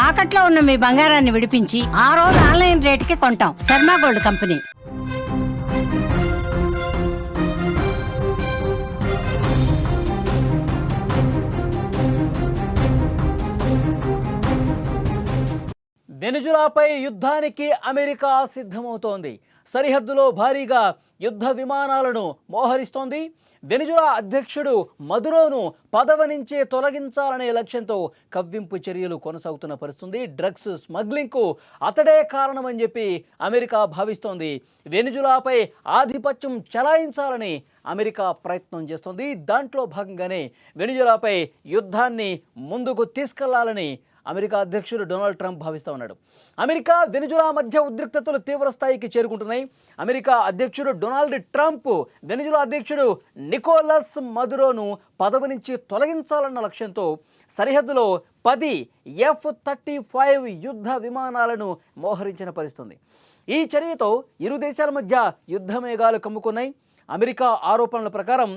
తాకట్లో ఉన్న మీ బంగారాన్ని విడిపించి ఆ రోజు ఆన్లైన్ రేటుకి కొంటాం. Sharma gold company. వెనుజులాపై యుద్ధానికి అమెరికా సిద్ధమవుతోంది. సరిహద్దులో భారీగా యుద్ధ విమానాలను మోహరిస్తోంది. వెనుజులా అధ్యక్షుడు మదురోను పదవి నుంచి తొలగించాలనే లక్ష్యంతో కవ్వింపు చర్యలు కొనసాగుతున్న పరిస్థితుంది. డ్రగ్స్ స్మగ్లింగ్కు అతడే కారణమని చెప్పి అమెరికా భావిస్తోంది. వెనుజులాపై ఆధిపత్యం చెలాయించాలని అమెరికా ప్రయత్నం చేస్తోంది. దాంట్లో భాగంగానే వెనుజులాపై యుద్ధాన్ని ముందుకు తీసుకెళ్లాలని అమెరికా అధ్యక్షుడు డొనాల్డ్ ట్రంప్ భావిస్తూ ఉన్నాడు. అమెరికా వెనుజులా మధ్య ఉద్రిక్తతలు తీవ్ర స్థాయికి చేరుకుంటున్నాయి. అమెరికా అధ్యక్షుడు డొనాల్డ్ ట్రంప్ వెనుజులా అధ్యక్షుడు నికోలస్ మదురోను పదవి నుంచి తొలగించాలన్న లక్ష్యంతో సరిహద్దులో 10 F-35 యుద్ధ విమానాలను మోహరించిన పరిస్థితుంది. ఈ చర్యతో ఇరు దేశాల మధ్య యుద్ధ మేఘాలు కమ్ముకున్నాయి. అమెరికా ఆరోపణల ప్రకారం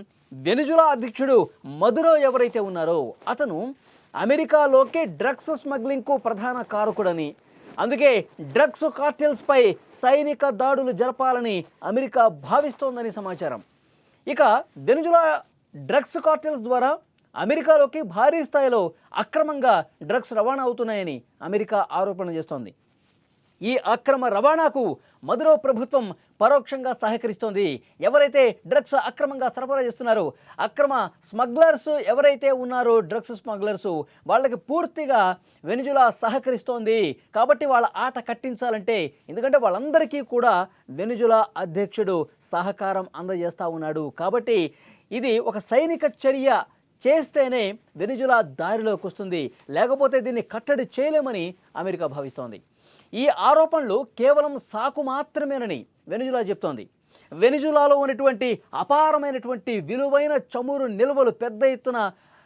వెనుజులా అధ్యక్షుడు మదురో ఎవరైతే ఉన్నారో అతను అమెరికాలోకి డ్రగ్స్ స్మగ్లింగ్కు ప్రధాన కారకుడని, అందుకే డ్రగ్స్ కార్టెల్స్పై సైనిక దాడులు జరపాలని అమెరికా భావిస్తోందని సమాచారం. ఇక వెనుజులా డ్రగ్స్ కార్టెల్స్ ద్వారా అమెరికాలోకి భారీ స్థాయిలో అక్రమంగా డ్రగ్స్ రవాణా అవుతున్నాయని అమెరికా ఆరోపణ చేస్తోంది. ఈ అక్రమ రవాణాకు మదురో ప్రభుత్వం పరోక్షంగా సహకరిస్తోంది. ఎవరైతే డ్రగ్స్ అక్రమంగా సరఫరా చేస్తున్నారో, అక్రమ స్మగ్లర్స్ ఎవరైతే ఉన్నారో, డ్రగ్స్ స్మగ్లర్స్, వాళ్ళకి పూర్తిగా వెనుజులా సహకరిస్తోంది. కాబట్టి వాళ్ళ ఆట కట్టించాలంటే, ఎందుకంటే వాళ్ళందరికీ కూడా వెనుజులా అధ్యక్షుడు సహకారం అందజేస్తూ ఉన్నాడు. కాబట్టి ఇది ఒక సైనిక చర్య చేస్తేనే వెనుజులా దారిలోకి వస్తుంది, లేకపోతే దీన్ని కట్టడి చేయలేమని అమెరికా భావిస్తోంది. ఈ ఆరోపణలు కేవలం సాకు మాత్రమేనని వెనుజులా చెప్తోంది. వెనుజులాలో ఉన్నటువంటి అపారమైనటువంటి విలువైన చమురు నిల్వలు, పెద్ద ఎత్తున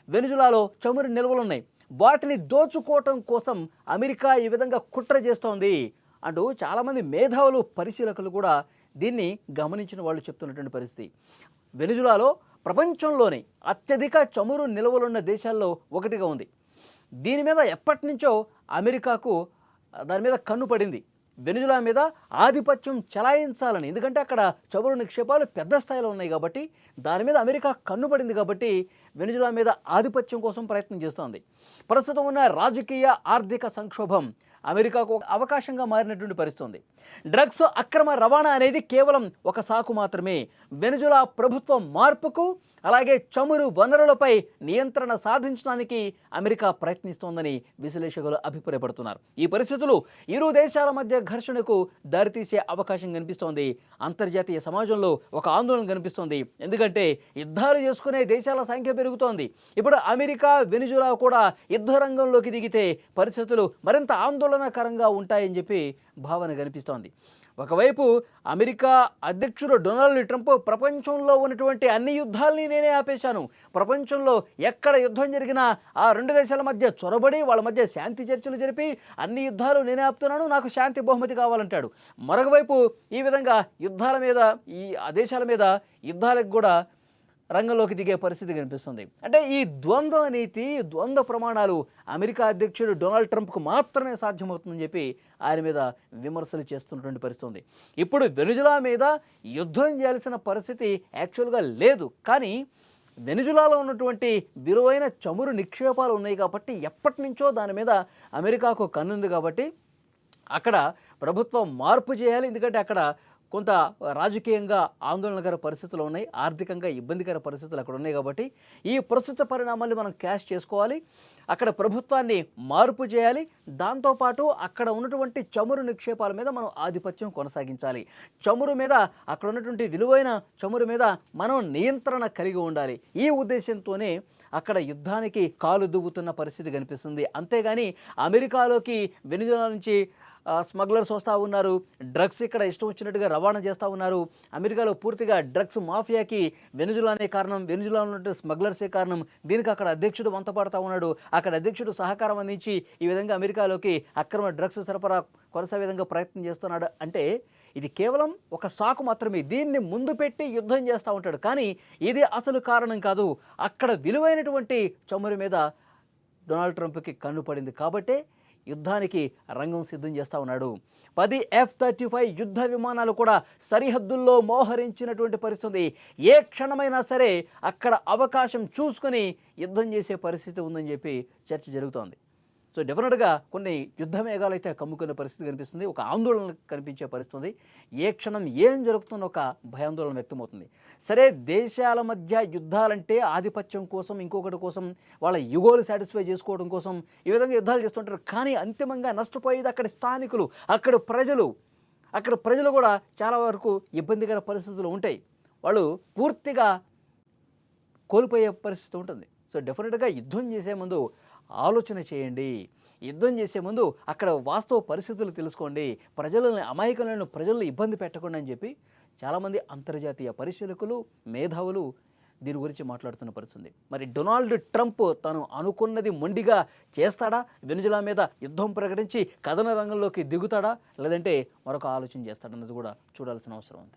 వెనుజులాలో చమురు నిల్వలు ఉన్నాయి. వాటిని దోచుకోవటం కోసం అమెరికా ఈ విధంగా కుట్ర చేస్తోంది అంటూ చాలామంది మేధావులు, పరిశీలకులు కూడా దీన్ని గమనించిన వాళ్ళు చెప్తున్నటువంటి పరిస్థితి. వెనుజులాలో ప్రపంచంలోనే అత్యధిక చమురు నిల్వలున్న దేశాల్లో ఒకటిగా ఉంది. దీని మీద ఎప్పటి నుంచో అమెరికాకు దాని మీద కన్ను పడింది. వెనుజులా మీద ఆధిపత్యం చెలాయించాలని, ఎందుకంటే అక్కడ చమురు నిక్షేపాలు పెద్ద స్థాయిలో ఉన్నాయి కాబట్టి దాని మీద అమెరికా కన్ను పడింది. కాబట్టి వెనుజులా మీద ఆధిపత్యం కోసం ప్రయత్నం చేస్తోంది. ప్రస్తుతం ఉన్న రాజకీయ ఆర్థిక సంక్షోభం అమెరికాకు అవకాశంగా మారినటువంటి పరిస్థితి. డ్రగ్స్ అక్రమ రవాణా అనేది కేవలం ఒక సాకు మాత్రమే. వెనుజులా ప్రభుత్వం మార్పుకు, అలాగే చమురు వనరులపై నియంత్రణ సాధించడానికి అమెరికా ప్రయత్నిస్తోందని విశ్లేషకులు అభిప్రాయపడుతున్నారు. ఈ పరిస్థితులు ఇరు దేశాల మధ్య ఘర్షణకు దారితీసే అవకాశం కనిపిస్తోంది. అంతర్జాతీయ సమాజంలో ఒక ఆందోళన కనిపిస్తోంది. ఎందుకంటే యుద్ధాలు చేసుకునే దేశాల సంఖ్య పెరుగుతోంది. ఇప్పుడు అమెరికా, వెనుజులా కూడా యుద్ధ రంగంలోకి దిగితే పరిస్థితులు మరింత ఆందోళనకరంగా ఉంటాయని చెప్పి భావన కనిపిస్తోంది. ఒకవైపు అమెరికా అధ్యక్షుడు డొనాల్డ్ ట్రంప్ ప్రపంచంలో ఉన్నటువంటి అన్ని యుద్ధాలని నేనే ఆపేశాను, ప్రపంచంలో ఎక్కడ యుద్ధం జరిగినా ఆ రెండు దేశాల మధ్య చొరబడి వాళ్ళ మధ్య శాంతి చర్చలు జరిపి అన్ని యుద్ధాలు నేనే ఆపుతున్నాను, నాకు శాంతి బహుమతి కావాలంటాడు. మరొకవైపు ఈ విధంగా యుద్ధాల మీద, ఆ దేశాల మీద యుద్ధాలకు కూడా రంగంలోకి దిగే పరిస్థితి కనిపిస్తుంది. అంటే ఈ ద్వంద్వ నీతి, ద్వంద్వ ప్రమాణాలు అమెరికా అధ్యక్షుడు డొనాల్డ్ ట్రంప్కు మాత్రమే సాధ్యమవుతుందని చెప్పి ఆయన మీద విమర్శలు చేస్తున్నటువంటి పరిస్థితి. ఇప్పుడు వెనుజులా మీద యుద్ధం చేయాల్సిన పరిస్థితి యాక్చువల్గా లేదు. కానీ వెనుజులాలో ఉన్నటువంటి విలువైన చమురు నిక్షేపాలు ఉన్నాయి కాబట్టి ఎప్పటి నుంచో దాని మీద అమెరికాకు కన్నుంది. కాబట్టి అక్కడ ప్రభుత్వం మార్పు చేయాలి. ఎందుకంటే అక్కడ కొంత రాజకీయంగా ఆందోళనకర పరిస్థితులు ఉన్నాయి, ఆర్థికంగా ఇబ్బందికర పరిస్థితులు అక్కడ ఉన్నాయి. కాబట్టి ఈ ప్రస్తుత పరిణామాన్ని మనం క్యాష్ చేసుకోవాలి, అక్కడ ప్రభుత్వాన్ని మార్పు చేయాలి. దాంతోపాటు అక్కడ ఉన్నటువంటి చమురు నిక్షేపాల మీద మనం ఆధిపత్యం కొనసాగించాలి. చమురు మీద, అక్కడ ఉన్నటువంటి విలువైన చమురు మీద మనం నియంత్రణ కలిగి ఉండాలి. ఈ ఉద్దేశంతోనే అక్కడ యుద్ధానికి కాలు దువ్వుతున్న పరిస్థితి కనిపిస్తుంది. అంతేగాని అమెరికాలోకి వెనుజులా నుంచి స్మగ్లర్స్ వస్తూ ఉన్నారు, డ్రగ్స్ ఇక్కడ ఇష్టం వచ్చినట్టుగా రవాణా చేస్తూ ఉన్నారు. అమెరికాలో పూర్తిగా డ్రగ్స్ మాఫియాకి వెనుజులానే కారణం, వెనుజులా ఉన్నట్టు స్మగ్లర్సే కారణం. దీనికి అక్కడ అధ్యక్షుడు వంతపడుతూ ఉన్నాడు. అక్కడ అధ్యక్షుడు సహకారం అందించి ఈ విధంగా అమెరికాలోకి అక్రమ డ్రగ్స్ సరఫరా కొనసాగే విధంగా ప్రయత్నం చేస్తున్నాడు. అంటే ఇది కేవలం ఒక సాకు మాత్రమే. దీన్ని ముందు పెట్టి యుద్ధం చేస్తూ ఉంటాడు. కానీ ఇది అసలు కారణం కాదు. అక్కడ విలువైనటువంటి చమురు మీద డొనాల్డ్ ట్రంప్కి కన్ను పడింది. కాబట్టే యుద్ధానికి రంగం సిద్ధం చేస్తూ ఉన్నాడు. 10 F-35 యుద్ధ విమానాలు కూడా సరిహద్దుల్లో మోహరించినటువంటి పరిస్థితి. ఏ క్షణమైనా సరే అక్కడ అవకాశం చూసుకొని యుద్ధం చేసే పరిస్థితి ఉందని చెప్పి చర్చ జరుగుతోంది. సో డెఫినెట్గా కొన్ని యుద్ధ మేఘాలు అయితే కమ్ముకునే పరిస్థితి కనిపిస్తుంది. ఒక ఆందోళన కనిపించే పరిస్థితి. ఏ క్షణం ఏం జరుగుతుందో ఒక భయాందోళన వ్యక్తమవుతుంది. సరే, దేశాల మధ్య యుద్ధాలంటే ఆధిపత్యం కోసం, ఇంకొకటి కోసం, వాళ్ళ యుగోలు సాటిస్ఫై చేసుకోవడం కోసం ఈ విధంగా యుద్ధాలు చేస్తుంటారు. కానీ అంతిమంగా నష్టపోయేది అక్కడి స్థానికులు, అక్కడి ప్రజలు కూడా చాలా వరకు ఇబ్బందికర పరిస్థితులు ఉంటాయి. వాళ్ళు పూర్తిగా కోల్పోయే పరిస్థితి ఉంటుంది. సో డెఫినెట్గా యుద్ధం చేసే ముందు ఆలోచన చేయండి. యుద్ధం చేసే ముందు అక్కడ వాస్తవ పరిస్థితులు తెలుసుకోండి. ప్రజలను ఇబ్బంది పెట్టకుండా అని చెప్పి చాలామంది అంతర్జాతీయ పరిశీలకులు, మేధావులు దీని గురించి మాట్లాడుతున్న పరిస్థితి. మరి డొనాల్డ్ ట్రంప్ తను అనుకున్నది మొండిగా చేస్తాడా? వెనుజులా మీద యుద్ధం ప్రకటించి కథన రంగంలోకి దిగుతాడా, లేదంటే మరొక ఆలోచన చేస్తాడన్నది కూడా చూడాల్సిన అవసరం ఉంది.